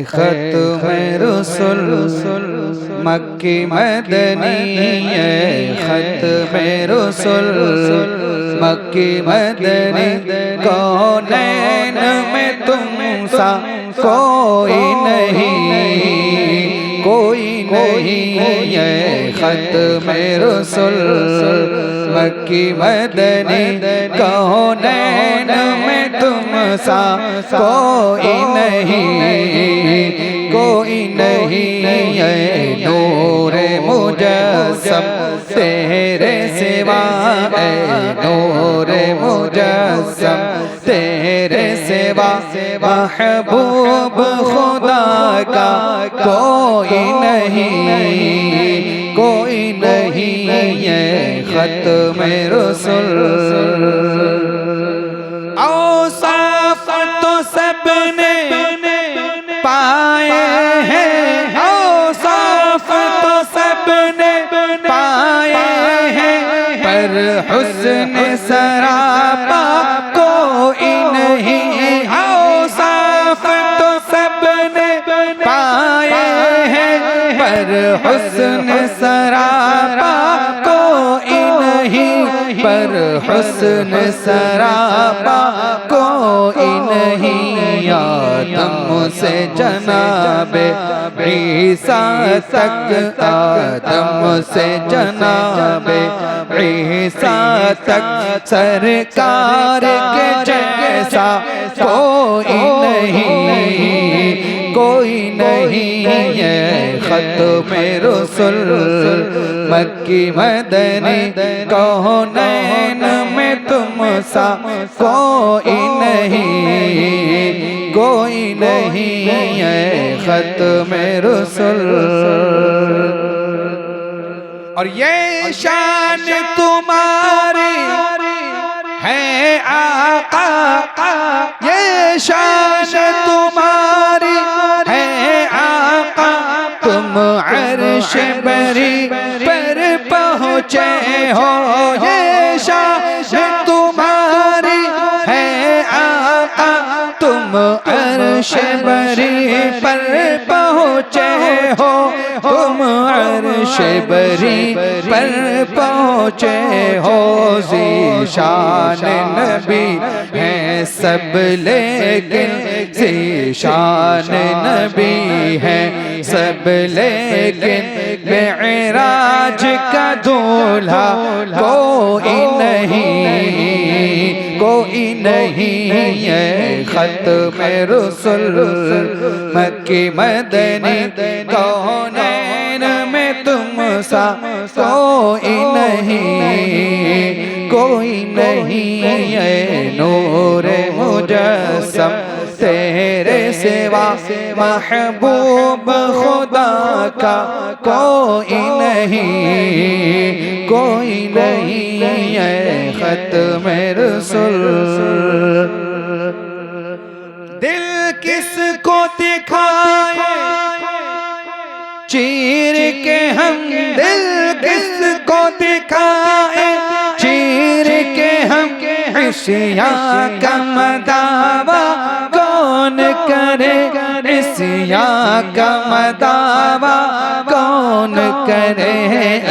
खत्म रसूल मक्की मदनी खत्म रसूल मक्की मदनी कौनैन में तुम सा कोई नहीं ये खत्म रसूल मक्की मदनी कौनैन में तुम सा कोई नहीं ये नूरे मुजस्सम तेरे सिवा नूरे मुजस्सम तेरे सिवा महबूब खुदा का कोई नहीं ये खत्म रसूल औसाफ तो सबने पाए हैं औसाफ तो सबने पाए हैं पर हुस्न सरापा कोई नहीं औसाफ तो सबने पाए हैं पर हुस्न सरापा कोई नहीं पर हुस्न सरापा कोई नहीं आदम से जनाबे ईसा तक आदम से जनाबे ईसा तक सरकार के जैसा कोई नहीं ये खत्म रसूल मक्की मदनी कौनैन में तुम सा कोई नहीं ये खत्म रसूल और ये शान तुम्हारी है आका ये शान तुम्हारी है आका तुम अर्श बरी पर पहुँचे हो ये शान तुम्हारी है आका तुम अर्श बरी पर पहुँचे हो तुम अर्श बरी पर पहुँचे हो ज़ीशान नबी हैं सब लेकिन ज़ीशान नबी हैं सब लेकिन मेराज का दूल्हा कोई नहीं ये खत्म रसूल मक्की मदनी कौनैन में तुम सा कोई नहीं ये नूरे मुजस्सम तेरे सिवा महबूब खुदा का कोई नहीं ये खत्म रसूल दिल किसको दिखाए चीर के हम दिल किसको दिखाए चीर के हम इसिया का मदावा कौन करे इसिया का मदावा कौन करे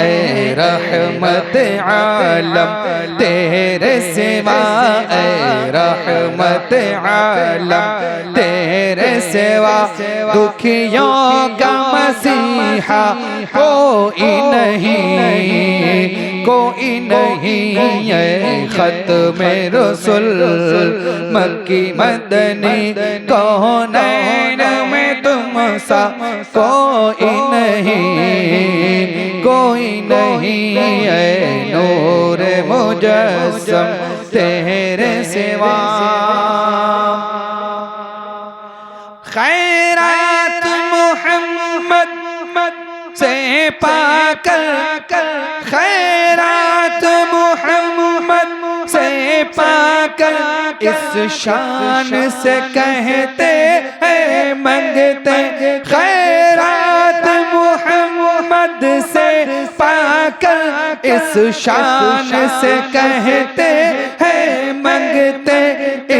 ऐ रहमत आलम तेरे सिवा ऐ रहमत आलम तेरे सिवा दुखियों का मसीहा कोई नहीं ये खत्म रसूल मक्की मदनी कौनैन में तुम सा कोई नहीं ये नूर मुजस्सम तेरे सिवा खैरात मोहम्मद से पाकर खैरात मोहम्मद से पाकर इस शान से कहते हैं मंगते खैरात मोहम्मद से पाकर इस शान से कहते हैं मंगते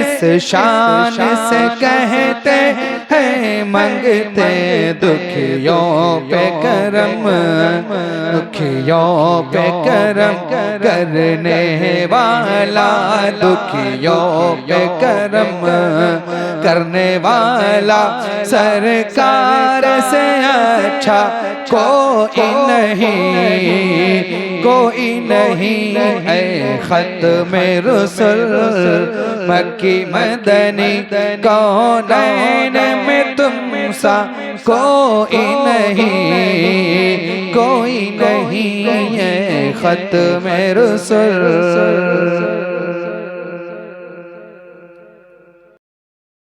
इस शान से कहते हैं मंगते दुखियों पे करम, दुखियों पे करम करने वाला, दुखियों पे करम करने वाला सरकार से अच्छा कोई नहीं, कोई नहीं। ऐ ख़त्म रुसूल मक्की मदनी कौनैन में तुम सा कोई नहीं, कोई नहीं। ऐ ख़त्म रुसूल